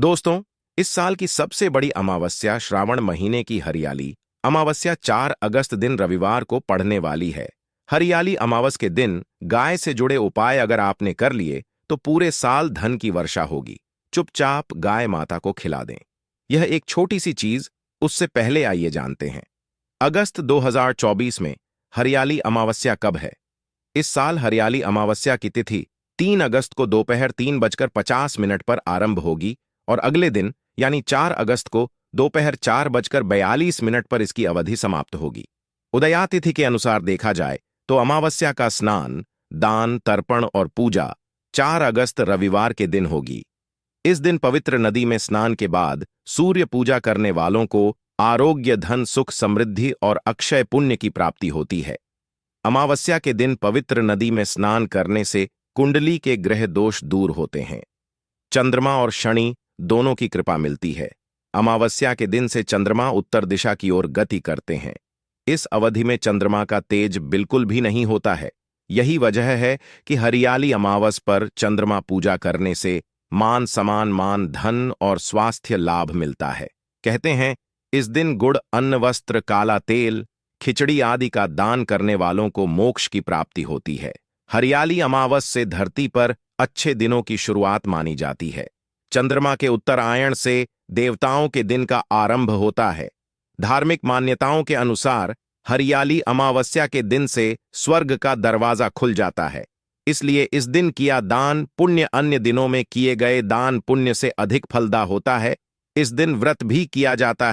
दोस्तों, इस साल की सबसे बड़ी अमावस्या श्रावण महीने की हरियाली अमावस्या 4 अगस्त दिन रविवार को पड़ने वाली है। हरियाली अमावस के दिन गाय से जुड़े उपाय अगर आपने कर लिए तो पूरे साल धन की वर्षा होगी। चुपचाप गाय माता को खिला दें। यह एक छोटी सी चीज, उससे पहले आइए जानते हैं अगस्त 2024 में हरियाली अमावस्या कब है। इस साल हरियाली अमावस्या की तिथि 3 अगस्त को दोपहर 3:50 पर आरंभ होगी और अगले दिन यानी 4 अगस्त को दोपहर 4:42 पर इसकी अवधि समाप्त होगी। उदयातिथि के अनुसार देखा जाए तो अमावस्या का स्नान, दान, तर्पण और पूजा 4 अगस्त रविवार के दिन होगी। इस दिन पवित्र नदी में स्नान के बाद सूर्य पूजा करने वालों को आरोग्य, धन, सुख, समृद्धि और अक्षय पुण्य की प्राप्ति होती है। अमावस्या के दिन पवित्र नदी में स्नान करने से कुंडली के ग्रह दोष दूर होते हैं। चंद्रमा और शनि दोनों की कृपा मिलती है। अमावस्या के दिन से चंद्रमा उत्तर दिशा की ओर गति करते हैं। इस अवधि में चंद्रमा का तेज बिल्कुल भी नहीं होता है। यही वजह है कि हरियाली अमावस पर चंद्रमा पूजा करने से मान सम्मान, मान, धन और स्वास्थ्य लाभ मिलता है। कहते हैं इस दिन गुड़, अन्न, वस्त्र, काला तेल, खिचड़ी आदि का दान करने वालों को मोक्ष की प्राप्ति होती है। हरियाली अमावस से धरती पर अच्छे दिनों की शुरुआत मानी जाती है। चंद्रमा के उत्तरायण से देवताओं के दिन का आरंभ होता है। धार्मिक मान्यताओं के अनुसार हरियाली अमावस्या के दिन से स्वर्ग का दरवाजा खुल जाता है। इसलिए इस दिन किया दान पुण्य अन्य दिनों में किए गए दान पुण्य से अधिक फलदा होता है। इस दिन व्रत भी किया जाता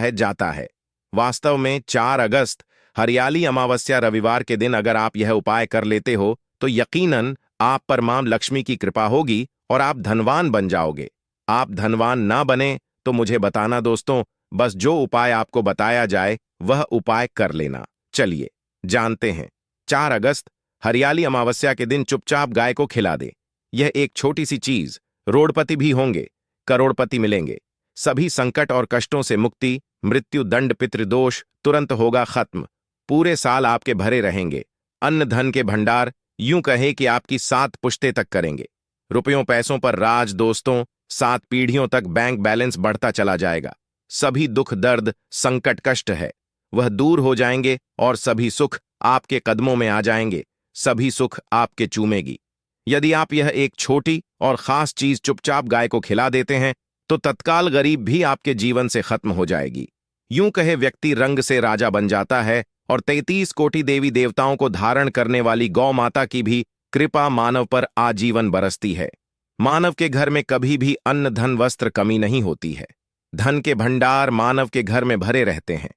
है। वास्तव में 4 अगस्त हरियाली अमावस्या रविवार के दिन अगर आप यह उपाय कर लेते हो तो यकीनन आप पर मां लक्ष्मी की कृपा होगी और आप धनवान बन जाओगे। आप धनवान ना बने तो मुझे बताना दोस्तों, बस जो उपाय आपको बताया जाए वह उपाय कर लेना। चलिए जानते हैं। 4 अगस्त हरियाली अमावस्या के दिन चुपचाप गाय को खिला दे। यह एक छोटी सी चीज, रोड़पति भी होंगे, करोड़पति मिलेंगे। सभी संकट और कष्टों से मुक्ति, मृत्यु, दंड, पितृदोष तुरंत होगा खत्म। पूरे साल आपके भरे रहेंगे। अन्न धन के भंडार यूं कहे कि आपकी 7 पुश्ते तक करेंगे। रुपयों पैसों पर राज दोस्तों, 7 पीढ़ियों तक बैंक बैलेंस बढ़ता चला जाएगा। सभी दुख, दर्द, संकट, कष्ट है वह दूर हो जाएंगे और सभी सुख आपके कदमों में आ जाएंगे। सभी सुख आपके चूमेगी। यदि आप यह एक छोटी और खास चीज चुपचाप गाय को खिला देते हैं तो तत्काल गरीब भी आपके जीवन से खत्म हो जाएगी। यूं कहे व्यक्ति रंग से राजा बन जाता है और 33 कोटि देवी देवताओं को धारण करने वाली गौ माता की भी कृपा मानव पर आजीवन बरसती है। मानव के घर में कभी भी अन्न, धन, वस्त्र कमी नहीं होती है। धन के भंडार मानव के घर में भरे रहते हैं।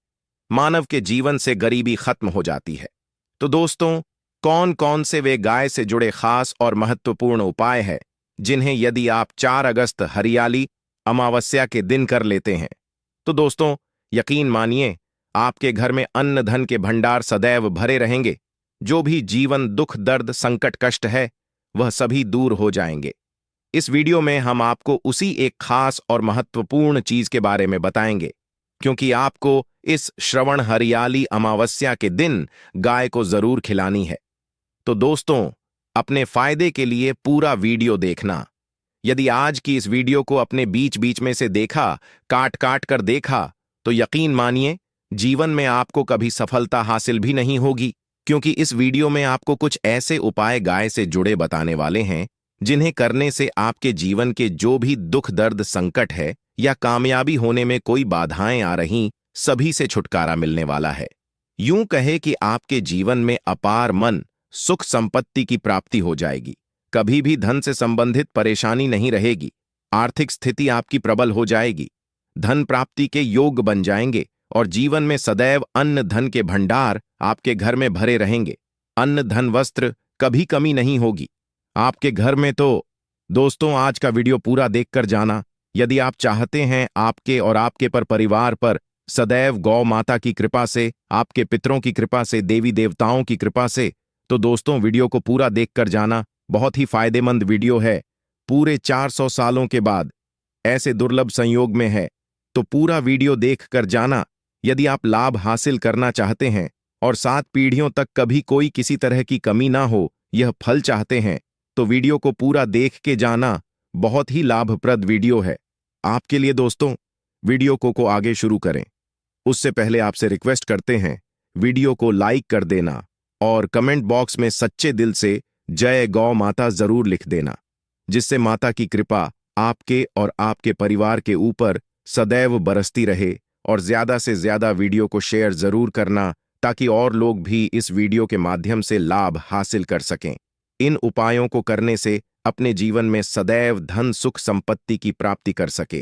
मानव के जीवन से गरीबी खत्म हो जाती है। तो दोस्तों, कौन कौन से वे गाय से जुड़े खास और महत्वपूर्ण उपाय हैं जिन्हें यदि आप 4 अगस्त हरियाली अमावस्या के दिन कर लेते हैं तो दोस्तों यकीन मानिए आपके घर में अन्न धन के भंडार सदैव भरे रहेंगे। जो भी जीवन दुख, दर्द, संकट, कष्ट है वह सभी दूर हो जाएंगे। इस वीडियो में हम आपको उसी एक खास और महत्वपूर्ण चीज के बारे में बताएंगे, क्योंकि आपको इस श्रवण हरियाली अमावस्या के दिन गाय को जरूर खिलानी है। तो दोस्तों, अपने फायदे के लिए पूरा वीडियो देखना। यदि आज की इस वीडियो को अपने बीच बीच में से देखा, काट काट कर देखा, तो यकीन मानिए जीवन में आपको कभी सफलता हासिल भी नहीं होगी, क्योंकि इस वीडियो में आपको कुछ ऐसे उपाय गाय से जुड़े बताने वाले हैं जिन्हें करने से आपके जीवन के जो भी दुख, दर्द, संकट है या कामयाबी होने में कोई बाधाएं आ रही, सभी से छुटकारा मिलने वाला है। यूं कहे कि आपके जीवन में अपार मन, सुख, संपत्ति की प्राप्ति हो जाएगी। कभी भी धन से संबंधित परेशानी नहीं रहेगी। आर्थिक स्थिति आपकी प्रबल हो जाएगी। धन प्राप्ति के योग बन जाएंगे और जीवन में सदैव अन्न धन के भंडार आपके घर में भरे रहेंगे। अन्न धन वस्त्र कभी कमी नहीं होगी आपके घर में। तो दोस्तों, आज का वीडियो पूरा देखकर जाना। यदि आप चाहते हैं आपके और आपके परिवार पर सदैव गौ माता की कृपा से, आपके पितरों की कृपा से, देवी देवताओं की कृपा से, तो दोस्तों वीडियो को पूरा देखकर जाना। बहुत ही फायदेमंद वीडियो है। पूरे 400 सालों के बाद ऐसे दुर्लभ संयोग में है, तो पूरा वीडियो देख कर जाना। यदि आप लाभ हासिल करना चाहते हैं और 7 पीढ़ियों तक कभी कोई किसी तरह की कमी ना हो, यह फल चाहते हैं, तो वीडियो को पूरा देख के जाना। बहुत ही लाभप्रद वीडियो है। आपके लिए दोस्तों, वीडियो को आगे शुरू करें उससे पहले आपसे रिक्वेस्ट करते हैं वीडियो को लाइक कर देना और कमेंट बॉक्स में सच्चे दिल से जय गौ माता जरूर लिख देना, जिससे माता की कृपा आपके और आपके परिवार के ऊपर सदैव बरसती रहे। और ज्यादा से ज्यादा वीडियो को शेयर जरूर करना ताकि और लोग भी इस वीडियो के माध्यम से लाभ हासिल कर सकें। इन उपायों को करने से अपने जीवन में सदैव धन सुख संपत्ति की प्राप्ति कर सके।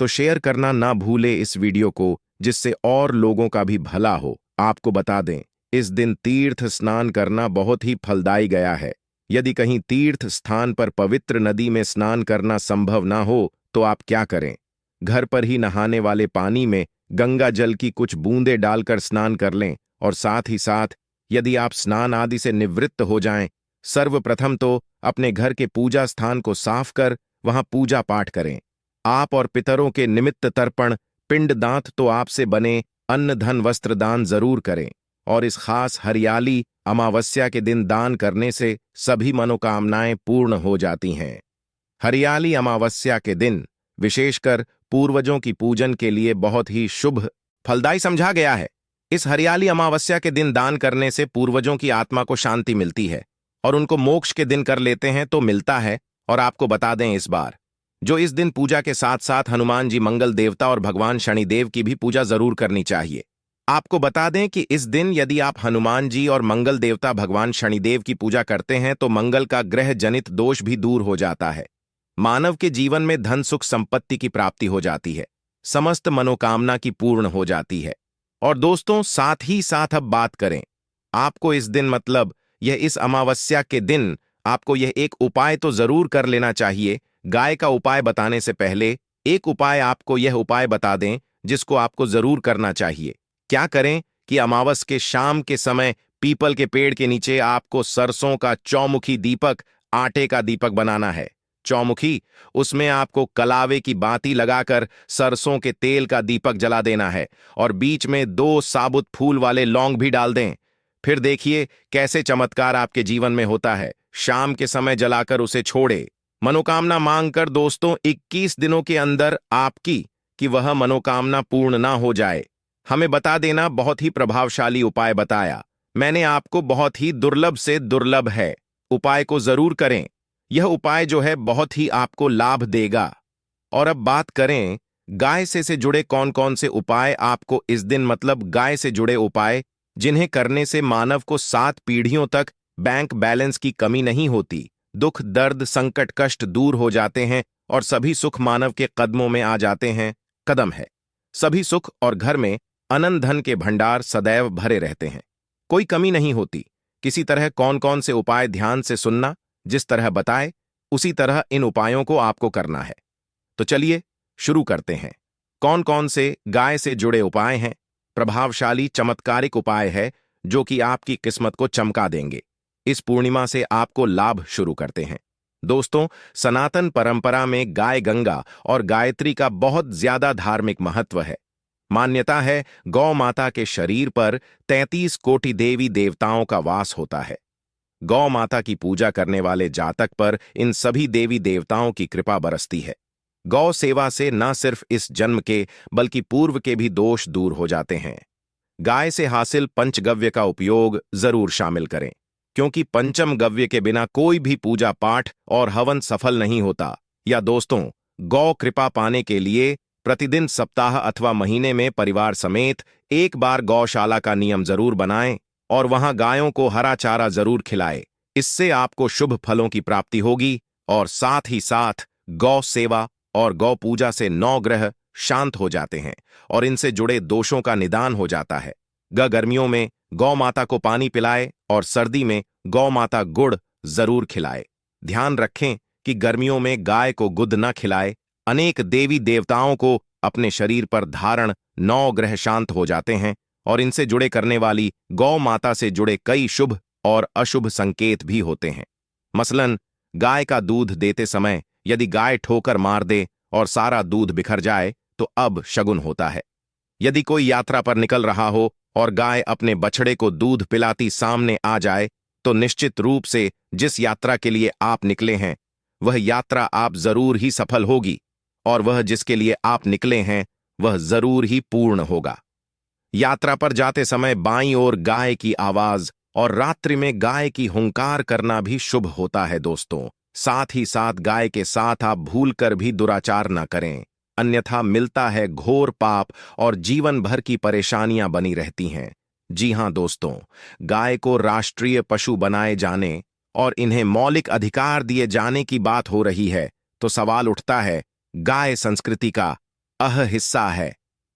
तो शेयर करना ना भूले इस वीडियो को, जिससे और लोगों का भी भला हो। आपको बता दें, इस दिन तीर्थ स्नान करना बहुत ही फलदायी गया है। यदि कहीं तीर्थ स्थान पर पवित्र नदी में स्नान करना संभव ना हो तो आप क्या करें, घर पर ही नहाने वाले पानी में गंगा जल की कुछ बूंदें डालकर स्नान कर लें। और साथ ही साथ यदि आप स्नान आदि से निवृत्त हो जाएं, सर्वप्रथम तो अपने घर के पूजा स्थान को साफ कर वहां पूजा पाठ करें। आप और पितरों के निमित्त तर्पण पिंडदान तो आपसे बने अन्न धन वस्त्र दान जरूर करें। और इस खास हरियाली अमावस्या के दिन दान करने से सभी मनोकामनाएं पूर्ण हो जाती हैं। हरियाली अमावस्या के दिन विशेषकर पूर्वजों की पूजन के लिए बहुत ही शुभ फलदायी समझा गया है। इस हरियाली अमावस्या के दिन दान करने से पूर्वजों की आत्मा को शांति मिलती है और उनको मोक्ष के दिन कर लेते हैं तो मिलता है। और आपको बता दें, इस बार जो इस दिन पूजा के साथ साथ हनुमान जी मंगल देवता और भगवान शनिदेव की भी पूजा जरूर करनी चाहिए। आपको बता दें कि इस दिन यदि आप हनुमान जी और मंगल देवता भगवान शनिदेव की पूजा करते हैं तो मंगल का ग्रह जनित दोष भी दूर हो जाता है। मानव के जीवन में धन सुख संपत्ति की प्राप्ति हो जाती है, समस्त मनोकामना की पूर्ण हो जाती है। और दोस्तों, साथ ही साथ अब बात करें, आपको इस दिन मतलब यह इस अमावस्या के दिन आपको यह एक उपाय तो जरूर कर लेना चाहिए। गाय का उपाय बताने से पहले एक उपाय आपको यह उपाय बता दें जिसको आपको जरूर करना चाहिए। क्या करें कि अमावस के शाम के समय पीपल के पेड़ के नीचे आपको सरसों का चौमुखी दीपक, आटे का दीपक बनाना है। चौमुखी, उसमें आपको कलावे की बाती लगाकर सरसों के तेल का दीपक जला देना है और बीच में 2 साबुत फूल वाले लौंग भी डाल दें। फिर देखिए कैसे चमत्कार आपके जीवन में होता है। शाम के समय जलाकर उसे छोड़े, मनोकामना मांगकर दोस्तों 21 दिनों के अंदर आपकी कि वह मनोकामना पूर्ण ना हो जाए। हमें बता देना, बहुत ही प्रभावशाली उपाय बताया मैंने आपको, बहुत ही दुर्लभ से दुर्लभ है। उपाय को जरूर करें, यह उपाय जो है बहुत ही आपको लाभ देगा। और अब बात करें गाय से जुड़े कौन कौन से उपाय आपको इस दिन मतलब गाय से जुड़े उपाय जिन्हें करने से मानव को 7 पीढ़ियों तक बैंक बैलेंस की कमी नहीं होती, दुख दर्द संकट कष्ट दूर हो जाते हैं और सभी सुख मानव के कदमों में आ जाते हैं। कदम है सभी सुख और घर में अनंत धन के भंडार सदैव भरे रहते हैं, कोई कमी नहीं होती। किसी तरह कौन कौन से उपाय ध्यान से सुनना, जिस तरह बताए उसी तरह इन उपायों को आपको करना है। तो चलिए शुरू करते हैं। कौन कौन से गाय से जुड़े उपाय हैं? प्रभावशाली चमत्कारिक उपाय है जो कि आपकी किस्मत को चमका देंगे। इस पूर्णिमा से आपको लाभ शुरू करते हैं। दोस्तों, सनातन परंपरा में गाय गंगा और गायत्री का बहुत ज्यादा धार्मिक महत्व है। मान्यता है गौ माता के शरीर पर 33 कोटि देवी देवताओं का वास होता है। गौ माता की पूजा करने वाले जातक पर इन सभी देवी देवताओं की कृपा बरसती है। गौ सेवा से न सिर्फ इस जन्म के बल्कि पूर्व के भी दोष दूर हो जाते हैं। गाय से हासिल पंचगव्य का उपयोग जरूर शामिल करें, क्योंकि पंचम गव्य के बिना कोई भी पूजा पाठ और हवन सफल नहीं होता। या दोस्तों, गौ कृपा पाने के लिए प्रतिदिन सप्ताह अथवा महीने में परिवार समेत एक बार गौशाला का नियम जरूर बनाएं और वहां गायों को हरा चारा जरूर खिलाएं। इससे आपको शुभ फलों की प्राप्ति होगी और साथ ही साथ गौ सेवा और गौ पूजा से 9 ग्रह शांत हो जाते हैं और इनसे जुड़े दोषों का निदान हो जाता है। गर्मियों में गौ माता को पानी पिलाए और सर्दी में गौ माता गुड़ जरूर खिलाए। ध्यान रखें कि गर्मियों में गाय को गुद न खिलाए। अनेक देवी देवताओं को अपने शरीर पर धारण 9 ग्रह शांत हो जाते हैं और इनसे जुड़े करने वाली गौ माता से जुड़े कई शुभ और अशुभ संकेत भी होते हैं। मसलन, गाय का दूध देते समय यदि गाय ठोकर मार दे और सारा दूध बिखर जाए तो अब शगुन होता है। यदि कोई यात्रा पर निकल रहा हो और गाय अपने बछड़े को दूध पिलाती सामने आ जाए तो निश्चित रूप से जिस यात्रा के लिए आप निकले हैं वह यात्रा आप जरूर ही सफल होगी और वह जिसके लिए आप निकले हैं वह जरूर ही पूर्ण होगा। यात्रा पर जाते समय बाईं ओर गाय की आवाज और रात्रि में गाय की हुंकार करना भी शुभ होता है दोस्तों। साथ ही साथ गाय के साथ आप भूलकर भी दुराचार न करें, अन्यथा मिलता है घोर पाप और जीवन भर की परेशानियां बनी रहती हैं। जी हां दोस्तों, गाय को राष्ट्रीय पशु बनाए जाने और इन्हें मौलिक अधिकार दिए जाने की बात हो रही है तो सवाल उठता है, गाय संस्कृति का हिस्सा है,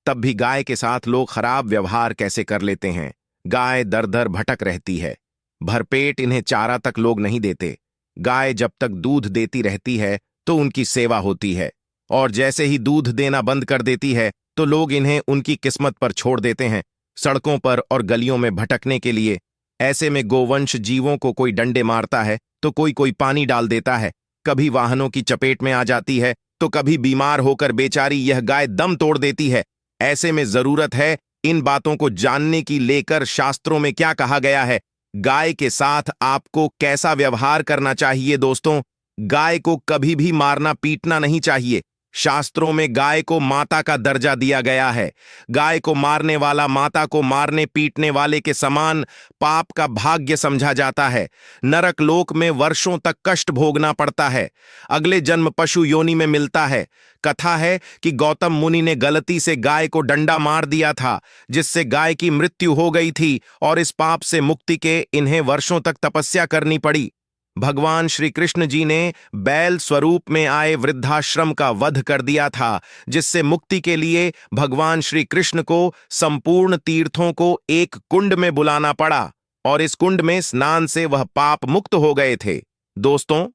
तब भी गाय के साथ लोग खराब व्यवहार कैसे कर लेते हैं। गाय दर दर भटक रहती है, भरपेट इन्हें चारा तक लोग नहीं देते। गाय जब तक दूध देती रहती है तो उनकी सेवा होती है, और जैसे ही दूध देना बंद कर देती है तो लोग इन्हें उनकी किस्मत पर छोड़ देते हैं, सड़कों पर और गलियों में भटकने के लिए। ऐसे में गोवंश जीवों को कोई डंडे मारता है तो कोई कोई पानी डाल देता है, कभी वाहनों की चपेट में आ जाती है तो कभी बीमार होकर बेचारी यह गाय दम तोड़ देती है। ऐसे में जरूरत है इन बातों को जानने की, लेकर शास्त्रों में क्या कहा गया है, गाय के साथ आपको कैसा व्यवहार करना चाहिए। दोस्तों, गाय को कभी भी मारना पीटना नहीं चाहिए। शास्त्रों में गाय को माता का दर्जा दिया गया है। गाय को मारने वाला माता को मारने पीटने वाले के समान पाप का भाग्य समझा जाता है। नरक लोक में वर्षों तक कष्ट भोगना पड़ता है, अगले जन्म पशु योनि में मिलता है। कथा है कि गौतम मुनि ने गलती से गाय को डंडा मार दिया था, जिससे गाय की मृत्यु हो गई थी, और इस पाप से मुक्ति के इन्हें वर्षों तक तपस्या करनी पड़ी। भगवान श्री कृष्ण जी ने बैल स्वरूप में आए वृद्धाश्रम का वध कर दिया था, जिससे मुक्ति के लिए भगवान श्री कृष्ण को संपूर्ण तीर्थों को एक कुंड में बुलाना पड़ा, और इस कुंड में स्नान से वह पाप मुक्त हो गए थे। दोस्तों,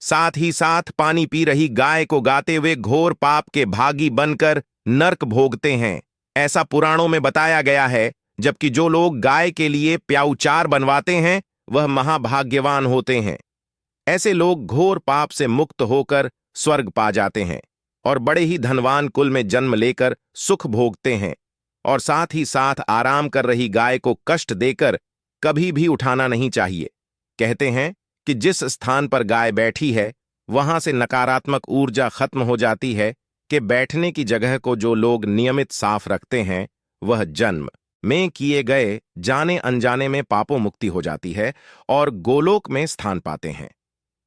साथ ही साथ पानी पी रही गाय को गाते हुए घोर पाप के भागी बनकर नर्क भोगते हैं, ऐसा पुराणों में बताया गया है। जबकि जो लोग गाय के लिए प्याऊचार बनवाते हैं वह महाभाग्यवान होते हैं। ऐसे लोग घोर पाप से मुक्त होकर स्वर्ग पा जाते हैं और बड़े ही धनवान कुल में जन्म लेकर सुख भोगते हैं। और साथ ही साथ आराम कर रही गाय को कष्ट देकर कभी भी उठाना नहीं चाहिए। कहते हैं कि जिस स्थान पर गाय बैठी है वहां से नकारात्मक ऊर्जा खत्म हो जाती है, कि बैठने की जगह को जो लोग नियमित साफ रखते हैं वह जन्म में किए गए जाने अनजाने में पापों मुक्ति हो जाती है और गोलोक में स्थान पाते हैं।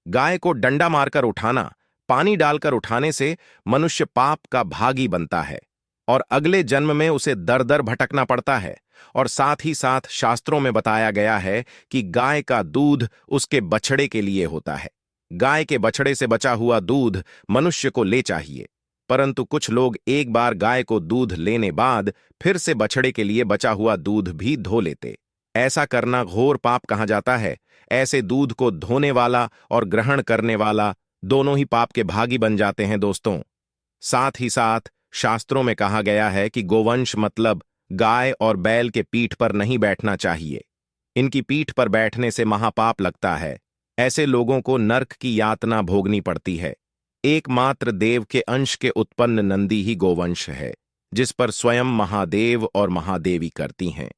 गाय को डंडा मारकर उठाना, पानी डालकर उठाने से मनुष्य पाप का भागी बनता है और अगले जन्म में उसे दर दर भटकना पड़ता है। और साथ ही साथ शास्त्रों में बताया गया है कि गाय का दूध उसके बछड़े के लिए होता है। गाय के बछड़े से बचा हुआ दूध मनुष्य को ले चाहिए, परंतु कुछ लोग एक बार गाय को दूध लेने बाद फिर से बछड़े के लिए बचा हुआ दूध भी धो लेते। ऐसा करना घोर पाप कहा जाता है। ऐसे दूध को धोने वाला और ग्रहण करने वाला दोनों ही पाप के भागी बन जाते हैं। दोस्तों, साथ ही साथ शास्त्रों में कहा गया है कि गोवंश मतलब गाय और बैल के पीठ पर नहीं बैठना चाहिए। इनकी पीठ पर बैठने से महापाप लगता है। ऐसे लोगों को नर्क की यातना भोगनी पड़ती है। एकमात्र देव के अंश के उत्पन्न नंदी ही गोवंश है, जिस पर स्वयं महादेव और महादेवी करती हैं।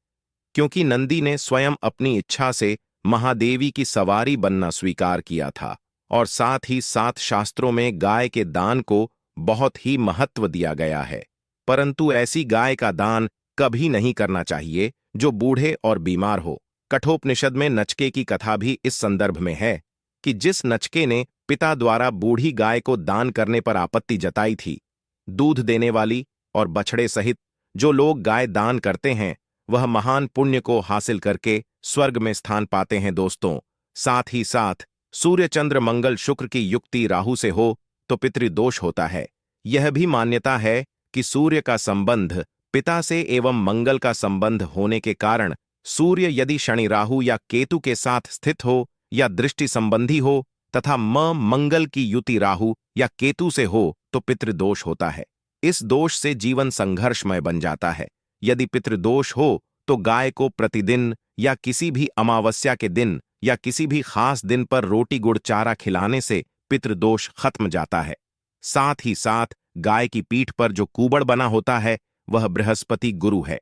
क्योंकि नंदी ने स्वयं अपनी इच्छा से महादेवी की सवारी बनना स्वीकार किया था। और साथ ही साथ शास्त्रों में गाय के दान को बहुत ही महत्व दिया गया है, परंतु ऐसी गाय का दान कभी नहीं करना चाहिए जो बूढ़े और बीमार हो। कठोपनिषद में नचके की कथा भी इस संदर्भ में है कि जिस नचके ने पिता द्वारा बूढ़ी गाय को दान करने पर आपत्ति जताई थी, दूध देने वाली और बछड़े सहित जो लोग गाय दान करते हैं वह महान पुण्य को हासिल करके स्वर्ग में स्थान पाते हैं। दोस्तों, साथ ही साथ सूर्य चंद्र मंगल शुक्र की युक्ति राहु से हो तो पितृदोष होता है। यह भी मान्यता है कि सूर्य का संबंध पिता से एवं मंगल का संबंध होने के कारण सूर्य यदि शनि राहु या केतु के साथ स्थित हो या दृष्टि संबंधी हो तथा मंगल की युति राहु या केतु से हो तो पितृदोष होता है। इस दोष से जीवन संघर्षमय बन जाता है। यदि पितृदोष हो तो गाय को प्रतिदिन या किसी भी अमावस्या के दिन या किसी भी खास दिन पर रोटी गुड़ चारा खिलाने से पितृदोष खत्म जाता है। साथ ही साथ गाय की पीठ पर जो कुबड़ बना होता है वह बृहस्पति गुरु है।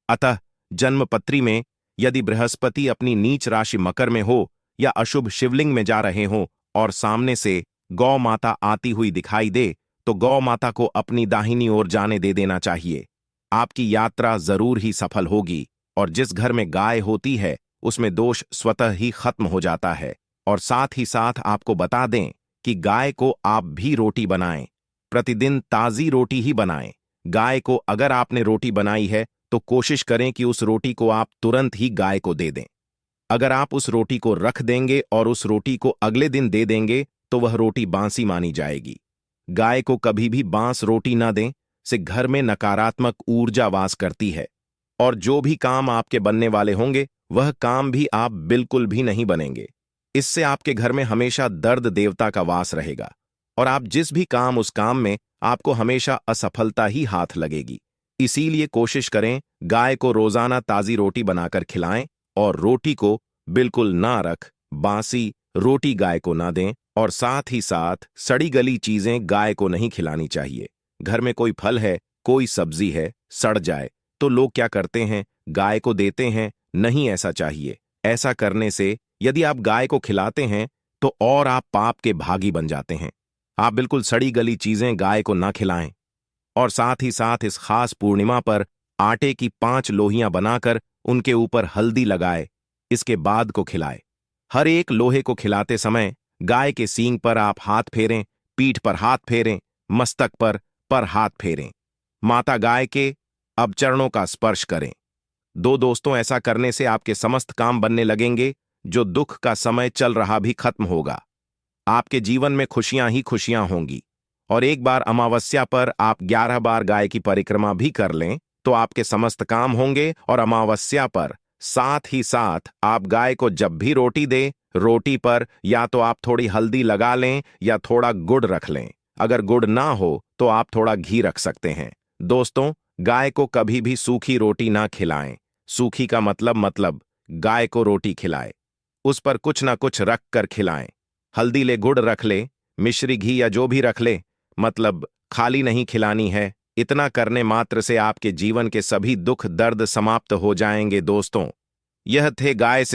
अतः जन्मपत्री में यदि बृहस्पति अपनी नीच राशि मकर में हो या अशुभ शिवलिंग में जा रहे हो और सामने से गौ माता आती हुई दिखाई दे तो गौ माता को अपनी दाहिनी ओर जाने दे देना चाहिए। आपकी यात्रा जरूर ही सफल होगी और जिस घर में गाय होती है उसमें दोष स्वतः ही खत्म हो जाता है। और साथ ही साथ आपको बता दें कि गाय को आप भी रोटी बनाएं, प्रतिदिन ताज़ी रोटी ही बनाएं। गाय को अगर आपने रोटी बनाई है तो कोशिश करें कि उस रोटी को आप तुरंत ही गाय को दे दें। अगर आप उस रोटी को रख देंगे और उस रोटी को अगले दिन दे देंगे तो वह रोटी बासी मानी जाएगी। गाय को कभी भी बांस रोटी ना दें, से घर में नकारात्मक ऊर्जा वास करती है और जो भी काम आपके बनने वाले होंगे वह काम भी आप बिल्कुल भी नहीं बनेंगे। इससे आपके घर में हमेशा दर्द देवता का वास रहेगा और आप जिस भी काम उस काम में आपको हमेशा असफलता ही हाथ लगेगी। इसीलिए कोशिश करें गाय को रोजाना ताजी रोटी बनाकर खिलाएं और रोटी को बिल्कुल ना रख बासी रोटी गाय को ना दें और साथ ही साथ सड़ी गली चीजें गाय को नहीं खिलानी चाहिए। घर में कोई फल है, कोई सब्जी है, सड़ जाए तो लोग क्या करते हैं, गाय को देते हैं। नहीं ऐसा चाहिए। ऐसा करने से यदि आप गाय को खिलाते हैं तो और आप पाप के भागी बन जाते हैं। आप बिल्कुल सड़ी गली चीजें गाय को ना खिलाएं और साथ ही साथ इस खास पूर्णिमा पर आटे की 5 लोहियां बनाकर उनके ऊपर हल्दी लगाए, इसके बाद को खिलाए। हर एक लोहे को खिलाते समय गाय के सींग पर आप हाथ फेरें, पीठ पर हाथ फेरें, मस्तक पर हाथ फेरें। माता गाय के अब चरणों का स्पर्श करें। दोस्तों, ऐसा करने से आपके समस्त काम बनने लगेंगे। जो दुख का समय चल रहा भी खत्म होगा। आपके जीवन में खुशियां ही खुशियां होंगी। और एक बार अमावस्या पर आप 11 बार गाय की परिक्रमा भी कर लें तो आपके समस्त काम होंगे। और अमावस्या पर साथ ही साथ आप गाय को जब भी रोटी दें, रोटी पर या तो आप थोड़ी हल्दी लगा लें या थोड़ा गुड़ रख लें। अगर गुड़ ना हो तो आप थोड़ा घी रख सकते हैं। दोस्तों, गाय को कभी भी सूखी रोटी ना खिलाएं। सूखी का मतलब गाय को रोटी खिलाए, उस पर कुछ ना कुछ रख कर खिलाएं। हल्दी ले, गुड़ रख ले, मिश्री घी या जो भी रख ले, मतलब खाली नहीं खिलानी है। इतना करने मात्र से आपके जीवन के सभी दुख दर्द समाप्त हो जाएंगे। दोस्तों, यह थे गाय से